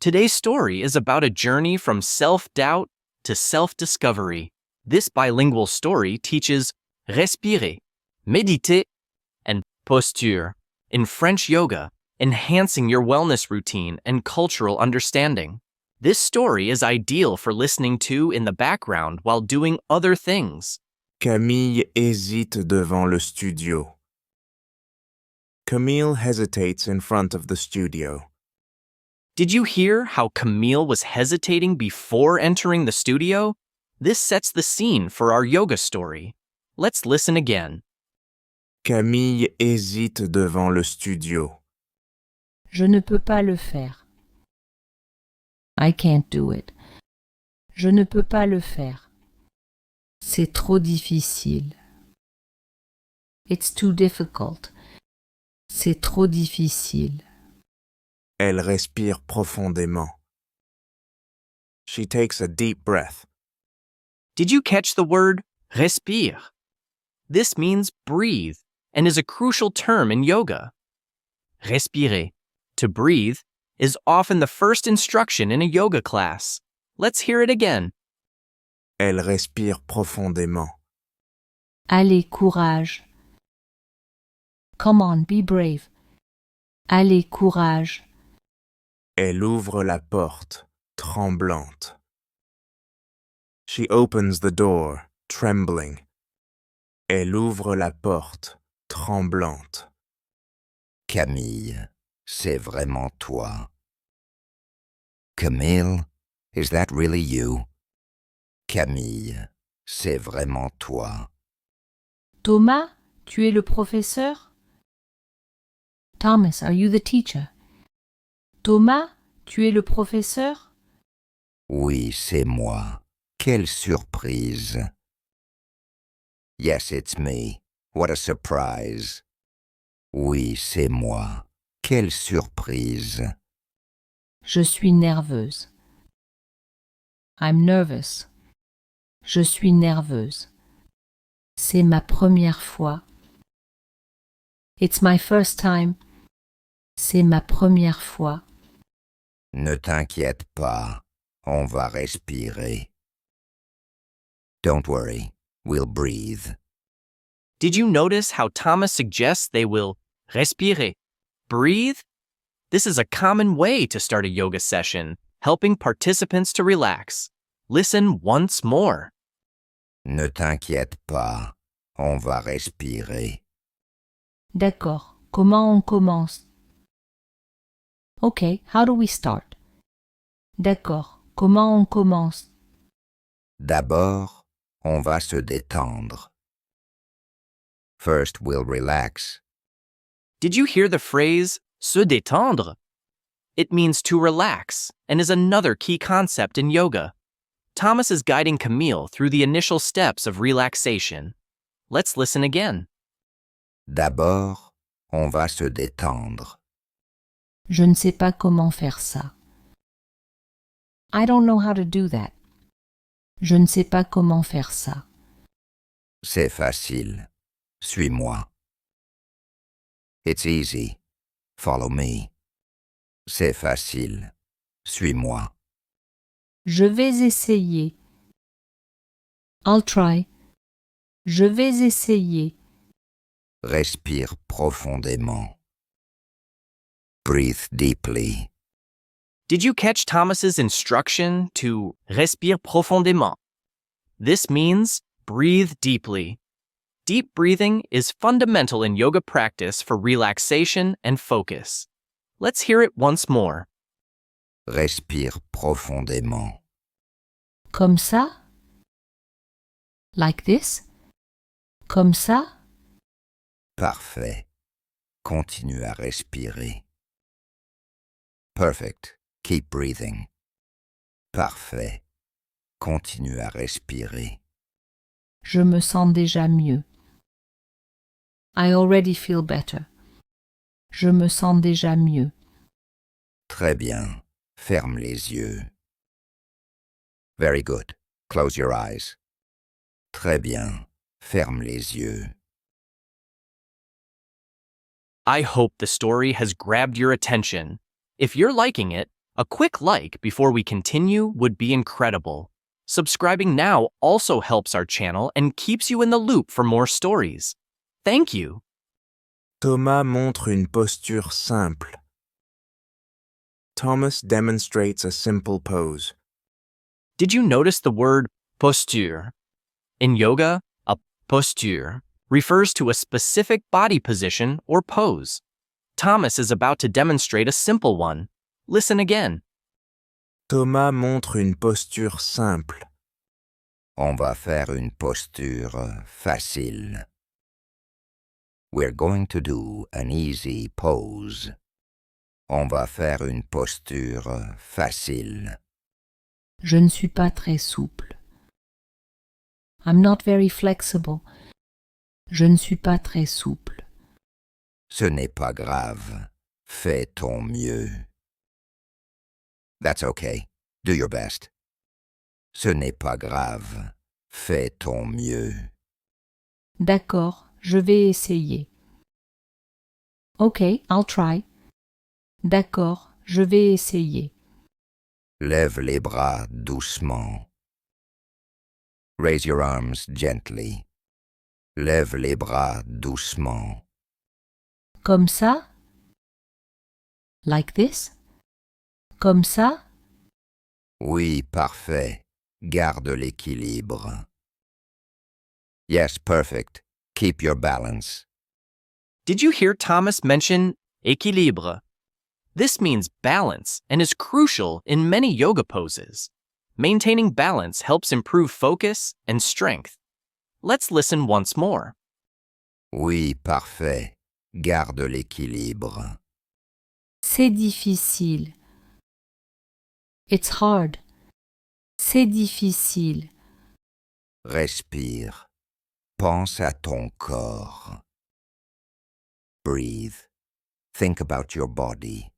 Today's story is about a journey from self-doubt to self-discovery. This bilingual story teaches respirer, méditer, and posture in French yoga, enhancing your wellness routine and cultural understanding. This story is ideal for listening to in the background while doing other things. Camille hésite devant le studio. Camille hesitates in front of the studio. Did you hear how Camille was hesitating before entering the studio? This sets the scene for our yoga story. Let's listen again. Camille hésite devant le studio. Je ne peux pas le faire. I can't do it. Je ne peux pas le faire. C'est trop difficile. It's too difficult. C'est trop difficile. Elle respire profondément. She takes a deep breath. Did you catch the word respire? This means breathe and is a crucial term in yoga. Respirer, to breathe, is often the first instruction in a yoga class. Let's hear it again. Elle respire profondément. Allez, courage. Come on, be brave. Allez, courage. Elle ouvre la porte, tremblante. She opens the door, trembling. Elle ouvre la porte, tremblante. Camille, c'est vraiment toi. Camille, is that really you? Camille, c'est vraiment toi. Thomas, tu es le professeur? Thomas, are you the teacher? Thomas, tu es le professeur? Oui, c'est moi. Quelle surprise. Yes, it's me. What a surprise. Oui, c'est moi. Quelle surprise. Je suis nerveuse. I'm nervous. Je suis nerveuse. C'est ma première fois. It's my first time. C'est ma première fois. Ne t'inquiète pas, on va respirer. Don't worry, we'll breathe. Did you notice how Thomas suggests they will respirer, breathe? This is a common way to start a yoga session, helping participants to relax. Listen once more. Ne t'inquiète pas, on va respirer. D'accord, comment on commence? Okay, how do we start? D'accord, comment on commence? D'abord, on va se détendre. First, we'll relax. Did you hear the phrase se détendre? It means to relax and is another key concept in yoga. Thomas is guiding Camille through the initial steps of relaxation. Let's listen again. D'abord, on va se détendre. Je ne sais pas comment faire ça. I don't know how to do that. Je ne sais pas comment faire ça. C'est facile. Suis-moi. It's easy. Follow me. C'est facile. Suis-moi. Je vais essayer. I'll try. Je vais essayer. Respire profondément. Breathe deeply. Did you catch Thomas's instruction to respire profondément? This means breathe deeply. Deep breathing is fundamental in yoga practice for relaxation and focus. Let's hear it once more. Respire profondément. Comme ça? Like this? Comme ça? Parfait. Continue à respirer. Perfect. Keep breathing. Parfait. Continue à respirer. Je me sens déjà mieux. I already feel better. Je me sens déjà mieux. Très bien. Ferme les yeux. Very good. Close your eyes. Très bien. Ferme les yeux. I hope the story has grabbed your attention. If you're liking it, A quick like before we continue would be incredible. Subscribing now also helps our channel and keeps you in the loop for more stories. Thank you. Thomas montre une posture simple. Thomas demonstrates a simple pose. Did you notice the word posture? In yoga, a posture refers to a specific body position or pose. Thomas is about to demonstrate a simple one. Listen again. Thomas montre une posture simple. On va faire une posture facile. We're going to do an easy pose. On va faire une posture facile. Je ne suis pas très souple. I'm not very flexible. Je ne suis pas très souple. Ce n'est pas grave. Fais ton mieux. That's okay. Do your best. Ce n'est pas grave. Fais ton mieux. D'accord, je vais essayer. Okay, I'll try. D'accord, je vais essayer. Lève les bras doucement. Raise your arms gently. Lève les bras doucement. Comme ça? Like this? Comme ça? Oui, parfait. Garde l'équilibre. Yes, perfect. Keep your balance. Did you hear Thomas mention équilibre? This means balance and is crucial in many yoga poses. Maintaining balance helps improve focus and strength. Let's listen once more. Oui, parfait. Garde l'équilibre. C'est difficile. It's hard. C'est difficile. Respire. Pense à ton corps. Breathe. Think about your body.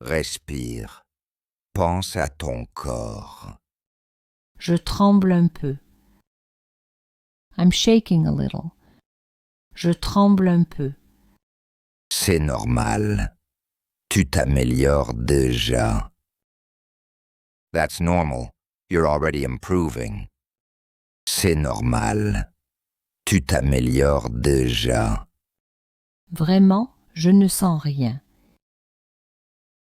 Respire. Pense à ton corps. Je tremble un peu. I'm shaking a little. Je tremble un peu. C'est normal. Tu t'améliores déjà. That's normal. You're already improving. C'est normal. Tu t'améliores déjà. Vraiment, je ne sens rien.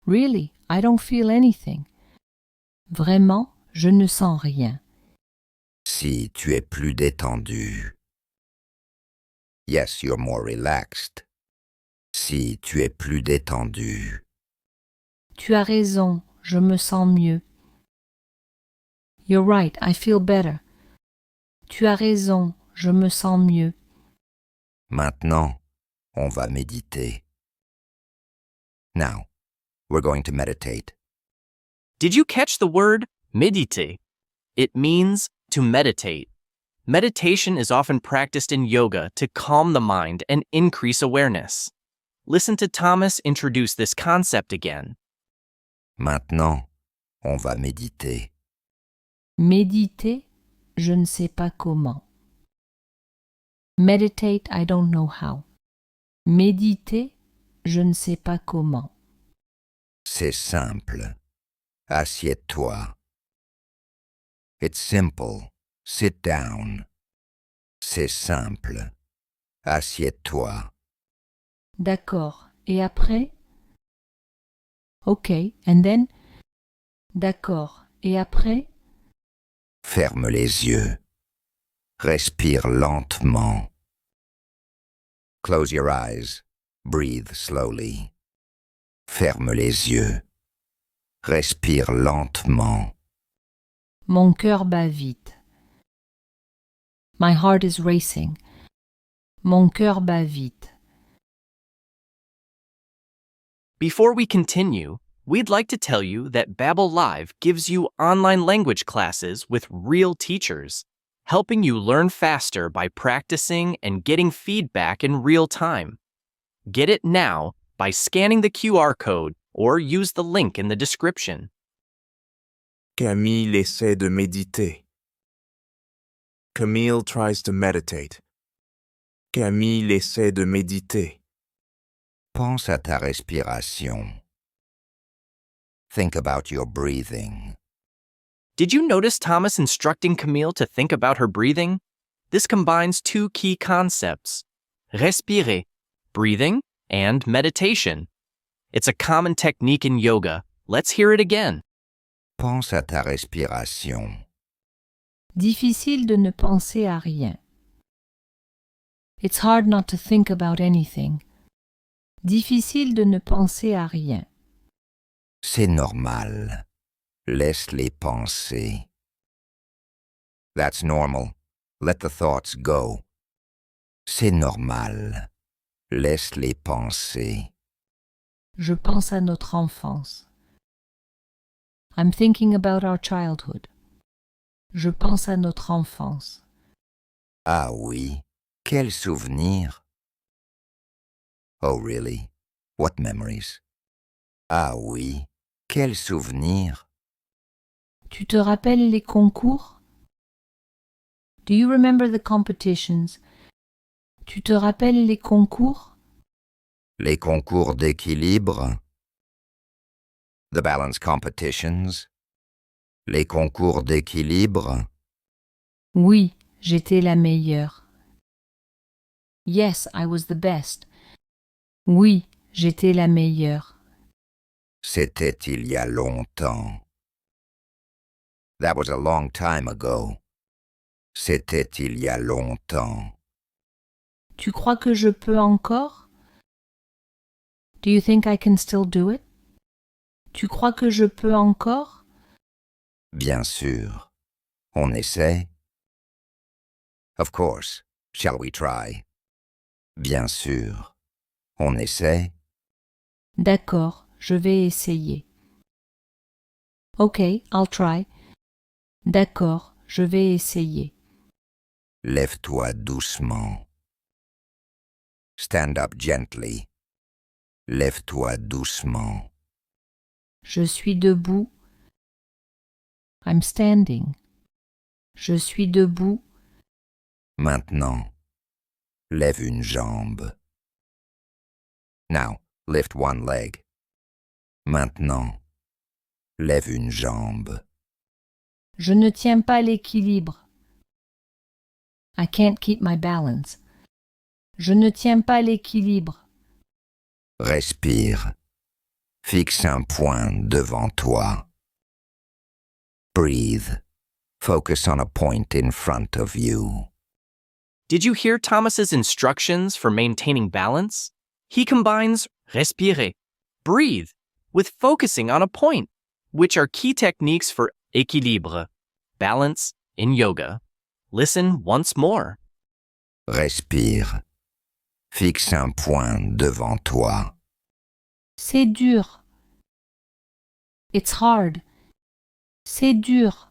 Really, I don't feel anything. Vraiment, je ne sens rien. Si tu es plus détendu. Yes, you're more relaxed. Si tu es plus détendu. Tu as raison, je me sens mieux. You're right, I feel better. Tu as raison, je me sens mieux. Maintenant, on va méditer. Now, we're going to meditate. Did you catch the word méditer? It means to meditate. Meditation is often practiced in yoga to calm the mind and increase awareness. Listen to Thomas introduce this concept again. Maintenant, on va méditer. Méditer, je ne sais pas comment. Meditate, I don't know how. Méditer, je ne sais pas comment. C'est simple. Assieds-toi. It's simple. Sit down. C'est simple. Assieds-toi. D'accord. Et après? Okay, and then? D'accord. Et après? Ferme les yeux. Respire lentement. Close your eyes. Breathe slowly. Ferme les yeux. Respire lentement. Mon cœur bat vite. My heart is racing. Mon cœur bat vite. Before we continue, we'd like to tell you that Babbel Live gives you online language classes with real teachers, helping you learn faster by practicing and getting feedback in real time. Get it now by scanning the QR code or use the link in the description. Camille essaie de méditer. Camille tries to meditate. Camille essaie de méditer. Pense à ta respiration. Think about your breathing. Did you notice Thomas instructing Camille to think about her breathing? This combines two key concepts: respirer, breathing, and meditation. It's a common technique in yoga. Let's hear it again. Pense à ta respiration. Difficile de ne penser à rien. It's hard not to think about anything. Difficile de ne penser à rien. C'est normal. Laisse-les penser. That's normal. Let the thoughts go. C'est normal. Laisse-les penser. Je pense à notre enfance. I'm thinking about our childhood. Je pense à notre enfance. Ah oui, quel souvenir. Oh really? What memories? Ah oui, quel souvenir. Tu te rappelles les concours? Do you remember the competitions? Tu te rappelles les concours? Les concours d'équilibre. The balance competitions. Les concours d'équilibre. Oui, j'étais la meilleure. Yes, I was the best. Oui, j'étais la meilleure. C'était il y a longtemps. That was a long time ago. C'était il y a longtemps. Tu crois que je peux encore? Do you think I can still do it? Tu crois que je peux encore? Bien sûr. On essaie? Of course. Shall we try? Bien sûr. On essaie? D'accord, je vais essayer. Okay, I'll try. D'accord, je vais essayer. Lève-toi doucement. Stand up gently. Lève-toi doucement. Je suis debout. I'm standing. Je suis debout. Maintenant, lève une jambe. Now, lift one leg. Maintenant, lève une jambe. Je ne tiens pas l'équilibre. I can't keep my balance. Je ne tiens pas l'équilibre. Respire. Fixe un point devant toi. Breathe. Focus on a point in front of you. Did you hear Thomas's instructions for maintaining balance? He combines respirer, breathe, with focusing on a point, which are key techniques for équilibre, balance in yoga. Listen once more. Respire. Fixe un point devant toi. C'est dur. It's hard. C'est dur.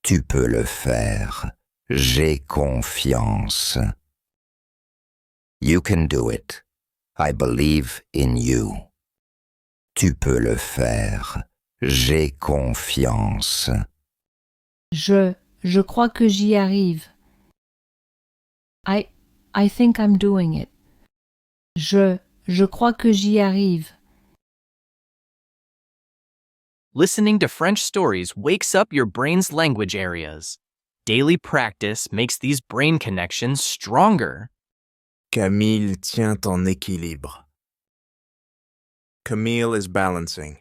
Tu peux le faire. J'ai confiance. You can do it. I believe in you. Tu peux le faire. J'ai confiance. Je crois que j'y arrive. I think I'm doing it. Je crois que j'y arrive. Listening to French stories wakes up your brain's language areas. Daily practice makes these brain connections stronger. Camille tient en équilibre. Camille is balancing.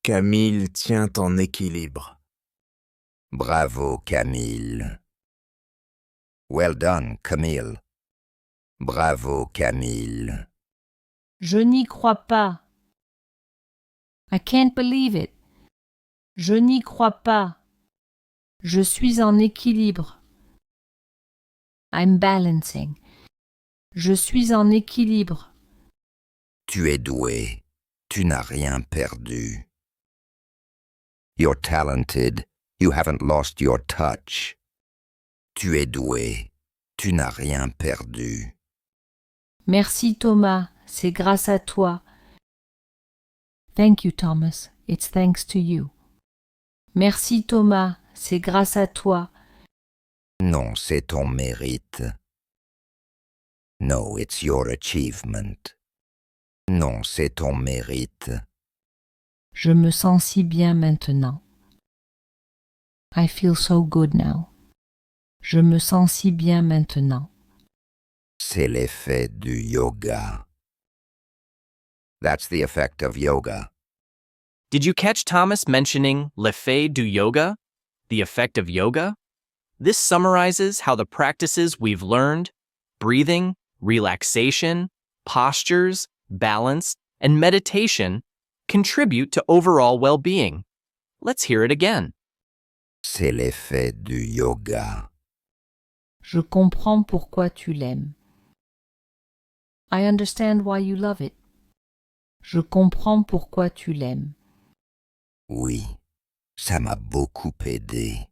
Camille tient en équilibre. Bravo, Camille. Well done, Camille. Bravo, Camille. Je n'y crois pas. I can't believe it. Je n'y crois pas. Je suis en équilibre. I'm balancing. Je suis en équilibre. Tu es doué. Tu n'as rien perdu. You're talented. You haven't lost your touch. Tu es doué. Tu n'as rien perdu. Merci Thomas, c'est grâce à toi. Thank you Thomas, it's thanks to you. Merci Thomas, c'est grâce à toi. Non, c'est ton mérite. No, it's your achievement. Non, c'est ton mérite. Je me sens si bien maintenant. I feel so good now. Je me sens si bien maintenant. C'est l'effet du yoga. That's the effect of yoga. Did you catch Thomas mentioning l'effet du yoga, the effect of yoga? This summarizes how the practices we've learned, breathing, relaxation, postures, balance, and meditation, contribute to overall well-being. Let's hear it again. C'est l'effet du yoga. Je comprends pourquoi tu l'aimes. I understand why you love it. Je comprends pourquoi tu l'aimes. Oui, ça m'a beaucoup aidé.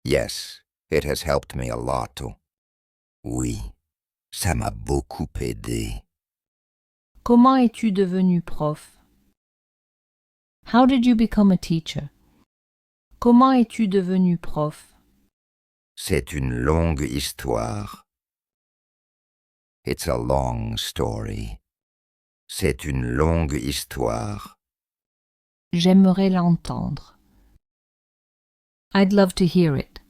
Yes, it has helped me a lot. Oui, ça m'a beaucoup aidé. Comment es-tu devenu prof? How did you become a teacher? Comment es-tu devenu prof? C'est une longue histoire. It's a long story. C'est une longue histoire. J'aimerais l'entendre. I'd love to hear it.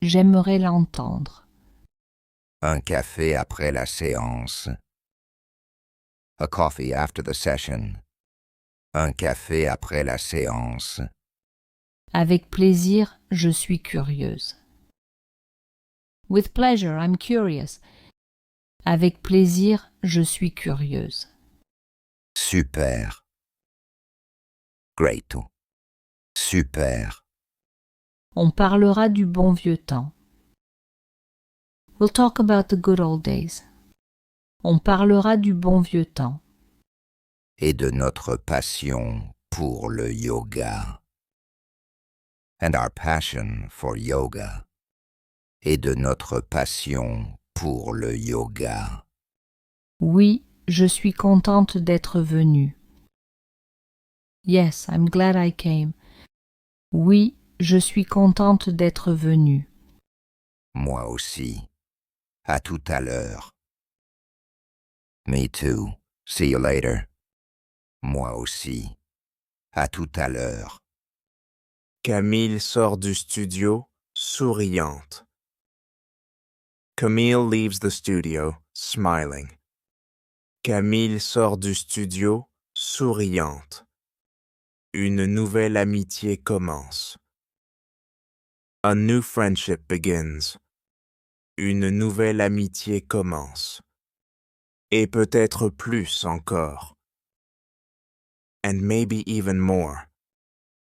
J'aimerais l'entendre. Un café après la séance. A coffee after the session. Un café après la séance. Avec plaisir, je suis curieuse. With pleasure, I'm curious. Avec plaisir, je suis curieuse. Super. Great. Super. On parlera du bon vieux temps. We'll talk about the good old days. On parlera du bon vieux temps. Et de notre passion pour le yoga. And our passion for yoga. Et de notre passion pour le yoga. Oui, je suis contente d'être venue. Yes, I'm glad I came. Oui, je suis contente d'être venue. Moi aussi. À tout à l'heure. Me too. See you later. Moi aussi. À tout à l'heure. Camille sort du studio, souriante. Camille leaves the studio, smiling. Camille sort du studio, souriante. Une nouvelle amitié commence. A new friendship begins. Une nouvelle amitié commence. Et peut-être plus encore. And maybe even more.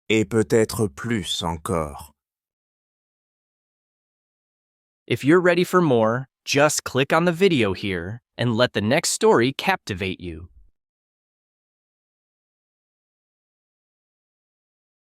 Et peut-être plus encore. If you're ready for more, just click on the video here and let the next story captivate you.